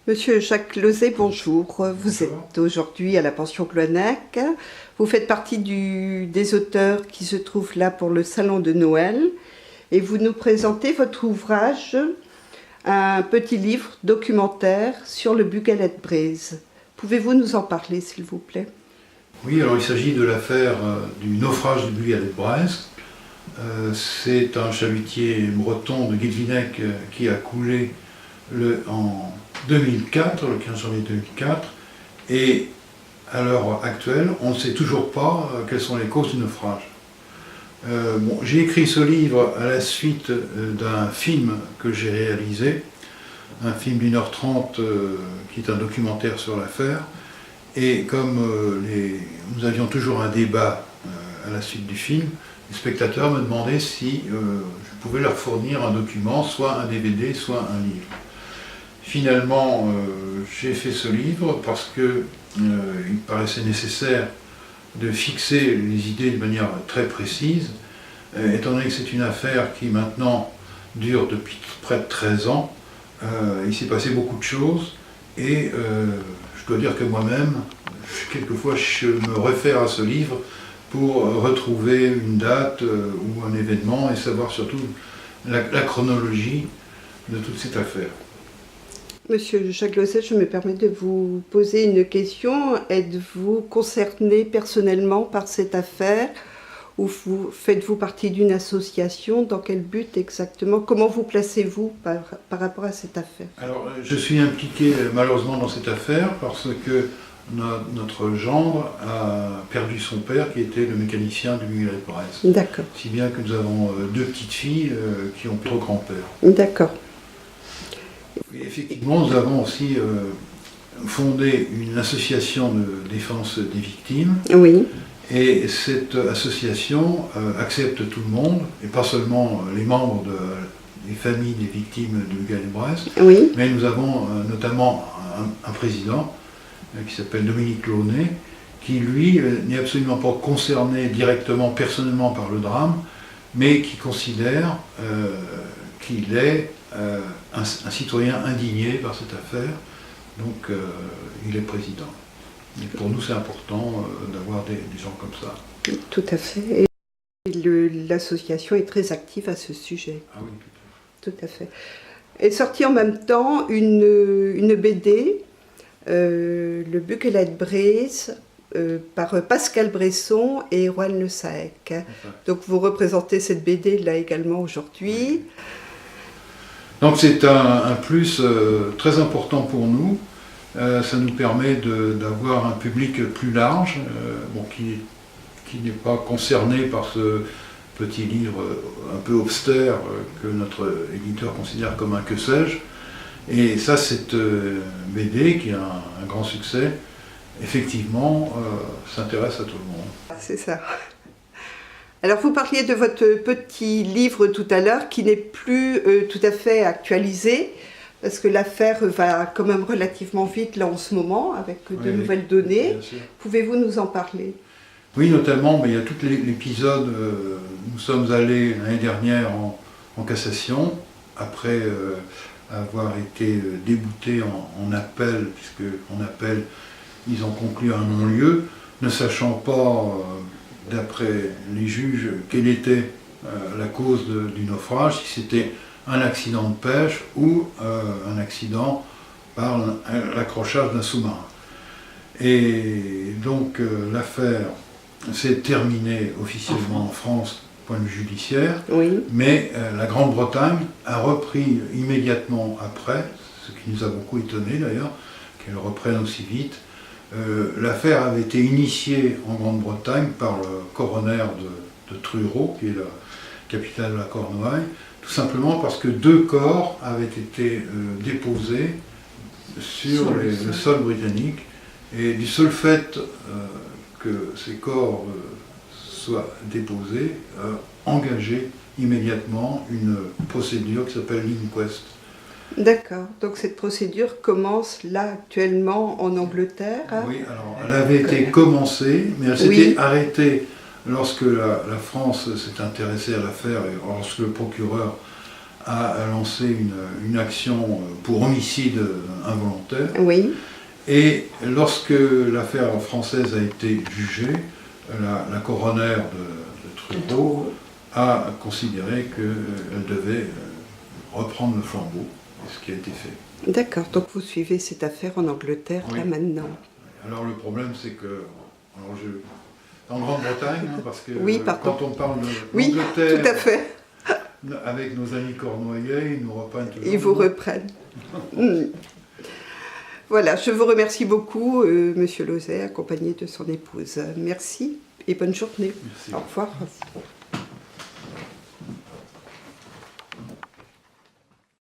Monsieur Jacques Lauzet, bonjour. Vous êtes aujourd'hui à la pension Cloignac. Vous faites partie des auteurs qui se trouvent là pour le salon de Noël. Et vous nous présentez votre ouvrage, un petit livre documentaire sur le Bugaled-Breiz. Pouvez-vous nous en parler, s'il vous plaît? Oui, alors il s'agit de l'affaire du naufrage du Bugaled-Breiz. C'est un chalutier breton de Guilvinec qui a coulé en 2004, le 15 janvier 2004, et à l'heure actuelle, on ne sait toujours pas quelles sont les causes du naufrage. J'ai écrit ce livre à la suite d'un film que j'ai réalisé, un film d'1h30 qui est un documentaire sur l'affaire, et comme nous avions toujours un débat à la suite du film, les spectateurs me demandaient si je pouvais leur fournir un document, soit un DVD, soit un livre. Finalement, j'ai fait ce livre parce qu'il me paraissait nécessaire de fixer les idées de manière très précise, étant donné que c'est une affaire qui maintenant dure depuis près de 13 ans, il s'est passé beaucoup de choses et je dois dire que moi-même, quelquefois je me réfère à ce livre pour retrouver une date ou un événement et savoir surtout la chronologie de toute cette affaire. Monsieur Jacques Lauzet, je me permets de vous poser une question. Êtes-vous concerné personnellement par cette affaire ou faites-vous partie d'une association? Dans quel but exactement? Comment vous placez-vous par rapport à cette affaire? Alors, je suis impliqué malheureusement dans cette affaire parce que notre gendre a perdu son père qui était le mécanicien du Bugaled-Breiz. D'accord. Si bien que nous avons deux petites filles qui ont notre grand-père. D'accord. Et effectivement, nous avons aussi fondé une association de défense des victimes. Oui. Et cette association accepte tout le monde, et pas seulement les membres des familles des victimes du Bugaled-Breiz, Oui. mais nous avons notamment un président qui s'appelle Dominique Launay, qui lui n'est absolument pas concerné directement, personnellement par le drame, mais qui considère qu'il est un citoyen indigné par cette affaire, donc il est président. Et pour nous, c'est important d'avoir des gens comme ça. Tout à fait. Et l'association est très active à ce sujet. Ah oui, tout à fait. Est sortie en même temps une BD, le Bugaled-Breiz, par Pascal Bresson et Juan Le Saec. enfin. Donc vous représentez cette BD là également aujourd'hui. Oui. Donc c'est un plus très important pour nous. Ça nous permet d'avoir un public plus large, qui n'est pas concerné par ce petit livre un peu austère que notre éditeur considère comme un que sais-je. Et ça, cette BD, qui a un grand succès, effectivement, s'intéresse à tout le monde. C'est ça. Alors vous parliez de votre petit livre tout à l'heure qui n'est plus tout à fait actualisé, parce que l'affaire va quand même relativement vite là en ce moment, avec de nouvelles données. Pouvez-vous nous en parler? Oui, notamment, il y a tout l'épisode, nous sommes allés l'année dernière en cassation, après avoir été déboutés en appel, puisque en appel, ils ont conclu un non-lieu, ne sachant pas, d'après les juges, quelle était la cause du naufrage, si c'était un accident de pêche ou un accident par l'accrochage d'un sous-marin. Et donc l'affaire s'est terminée officiellement en France, point de vue judiciaire, oui. Mais la Grande-Bretagne a repris immédiatement après, ce qui nous a beaucoup étonné d'ailleurs, qu'elle reprenne aussi vite. L'affaire avait été initiée en Grande-Bretagne par le coroner de Truro, qui est la capitale de la Cornouaille, tout simplement parce que 2 corps avaient été déposés sur le sol britannique, et du seul fait que ces corps soient déposés, engagé immédiatement une procédure qui s'appelle l'Inquest. D'accord, donc cette procédure commence là actuellement en Angleterre. Hein? Oui, alors elle avait été commencée, mais elle s'était arrêtée lorsque la France s'est intéressée à l'affaire et lorsque le procureur a lancé une action pour homicide involontaire. Oui. Et lorsque l'affaire française a été jugée, la coroner de Truro a considéré qu'elle devait reprendre le flambeau, ce qui a été fait. D'accord, donc vous suivez cette affaire en Angleterre, Oui. là maintenant. Alors le problème c'est que, en Grande-Bretagne, hein, parce que Oui, quand on parle de Oui, l'Angleterre, tout à fait. avec nos amis cornouaillais, ils nous reprennent toujours. Ils vous reprennent. Voilà, je vous remercie beaucoup, Monsieur Lauzet, accompagné de son épouse. Merci et bonne journée. Merci. Au revoir.